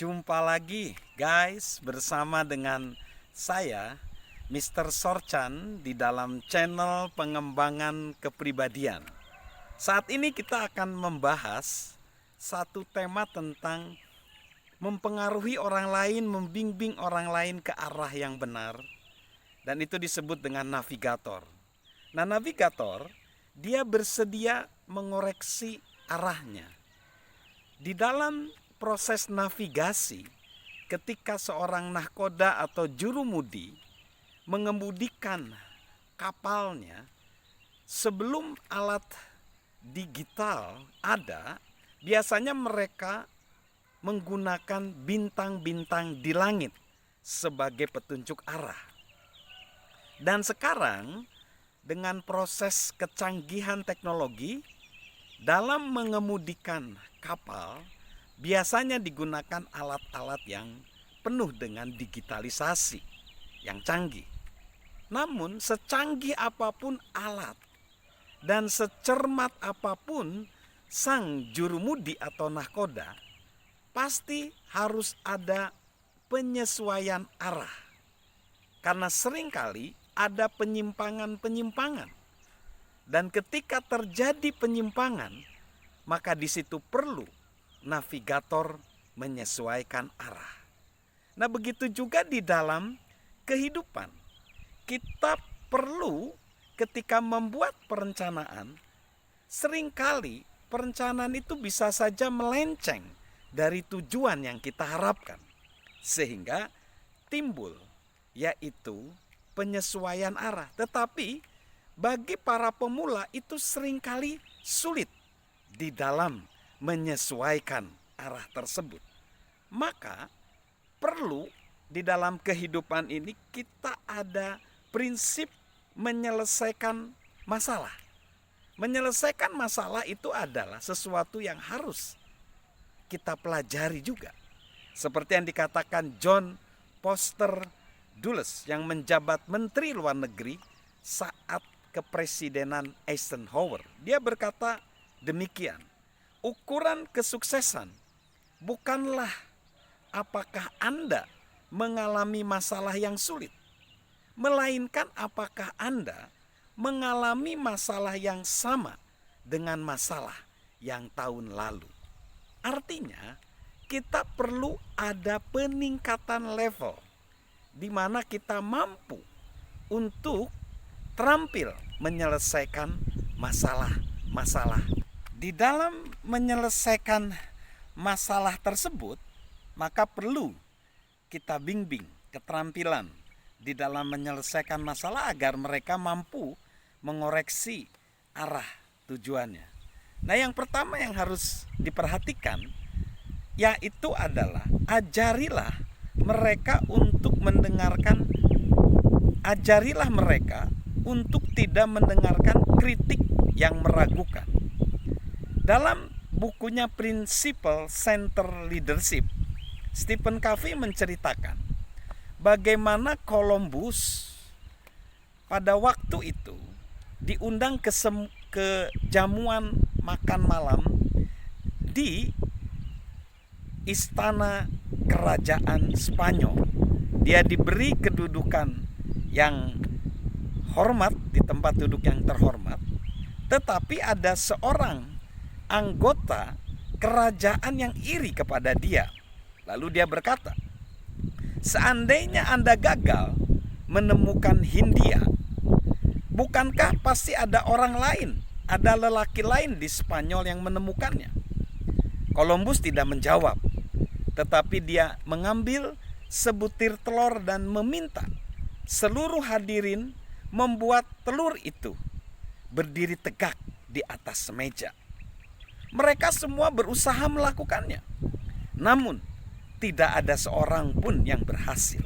Jumpa lagi guys bersama dengan saya Mr. Sorchan di dalam channel pengembangan kepribadian. Saat ini kita akan membahas satu tema tentang mempengaruhi orang lain, membimbing orang lain ke arah yang benar. Dan itu disebut dengan navigator. Nah, navigator dia bersedia mengoreksi arahnya. Di dalam proses navigasi, ketika seorang nahkoda atau jurumudi mengemudikan kapalnya, sebelum alat digital ada, biasanya mereka menggunakan bintang-bintang di langit sebagai petunjuk arah. Dan sekarang dengan proses kecanggihan teknologi dalam mengemudikan kapal, biasanya digunakan alat-alat yang penuh dengan digitalisasi yang canggih. Namun secanggih apapun alat dan secermat apapun sang jurumudi atau nahkoda, pasti harus ada penyesuaian arah. Karena seringkali ada penyimpangan-penyimpangan. Dan ketika terjadi penyimpangan, maka di situ perlu navigator menyesuaikan arah. Nah, begitu juga di dalam kehidupan. Kita perlu ketika membuat perencanaan, seringkali perencanaan itu bisa saja melenceng dari tujuan yang kita harapkan. Sehingga timbul yaitu penyesuaian arah. Tetapi bagi para pemula itu seringkali sulit di dalam menyesuaikan arah tersebut. Maka perlu di dalam kehidupan ini kita ada prinsip menyelesaikan masalah. Menyelesaikan masalah itu adalah sesuatu yang harus kita pelajari juga. Seperti yang dikatakan John Foster Dulles yang menjabat Menteri Luar Negeri saat kepresidenan Eisenhower. Dia berkata demikian, ukuran kesuksesan bukanlah apakah Anda mengalami masalah yang sulit, melainkan apakah Anda mengalami masalah yang sama dengan masalah yang tahun lalu. Artinya kita perlu ada peningkatan level di mana kita mampu untuk terampil menyelesaikan masalah-masalah. Di dalam menyelesaikan masalah tersebut, maka perlu kita bimbing keterampilan di dalam menyelesaikan masalah agar mereka mampu mengoreksi arah tujuannya. Nah, yang pertama yang harus diperhatikan yaitu adalah ajarilah mereka untuk tidak mendengarkan kritik yang meragukan. Dalam bukunya Principle Center Leadership, Stephen Covey menceritakan bagaimana Columbus pada waktu itu diundang ke jamuan makan malam di istana kerajaan Spanyol. Dia diberi kedudukan yang hormat, di tempat duduk yang terhormat. Tetapi ada seorang anggota kerajaan yang iri kepada dia. Lalu dia berkata, seandainya Anda gagal menemukan Hindia, bukankah pasti ada orang lain, ada lelaki lain di Spanyol yang menemukannya? Columbus tidak menjawab, tetapi dia mengambil sebutir telur dan meminta seluruh hadirin membuat telur itu berdiri tegak di atas meja. Mereka semua berusaha melakukannya, namun tidak ada seorang pun yang berhasil.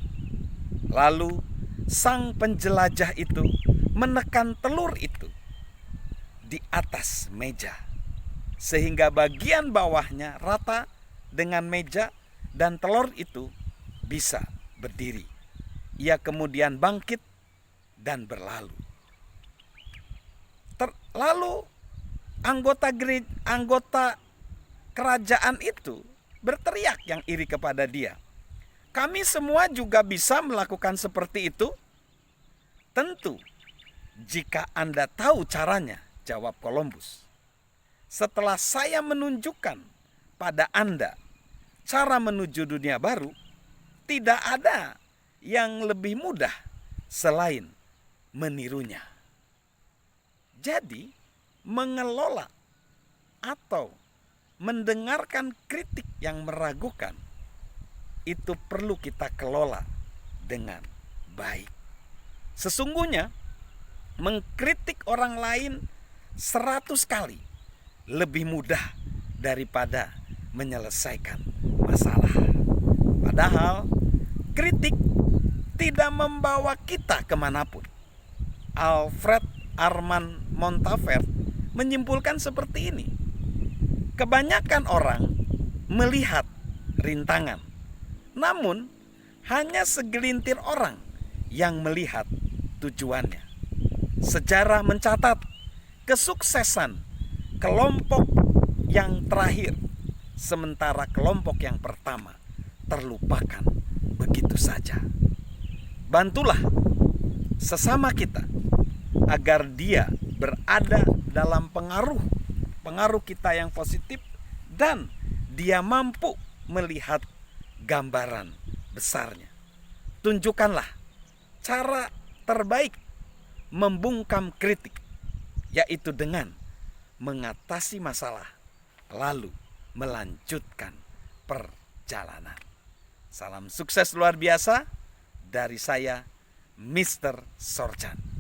Lalu sang penjelajah itu menekan telur itu di atas meja, sehingga bagian bawahnya rata dengan meja dan telur itu bisa berdiri. Ia kemudian bangkit dan berlalu. Lalu anggota kerajaan itu berteriak yang iri kepada dia. Kami semua juga bisa melakukan seperti itu? Tentu, jika Anda tahu caranya, jawab Columbus. Setelah saya menunjukkan pada Anda cara menuju dunia baru, tidak ada yang lebih mudah selain menirunya. Jadi, mengelola atau mendengarkan kritik yang meragukan itu perlu kita kelola dengan baik. Sesungguhnya mengkritik orang lain 100 kali lebih mudah daripada menyelesaikan masalah. Padahal kritik tidak membawa kita kemanapun. Alfred Armand Montavert menyimpulkan seperti ini. Kebanyakan orang melihat rintangan, namun hanya segelintir orang yang melihat tujuannya. Sejarah mencatat kesuksesan kelompok yang terakhir, sementara kelompok yang pertama terlupakan begitu saja. Bantulah sesama kita agar dia berada dalam pengaruh kita yang positif dan dia mampu melihat gambaran besarnya. Tunjukkanlah cara terbaik membungkam kritik, yaitu dengan mengatasi masalah lalu melanjutkan perjalanan. Salam sukses luar biasa dari saya, Mr. Sorjan.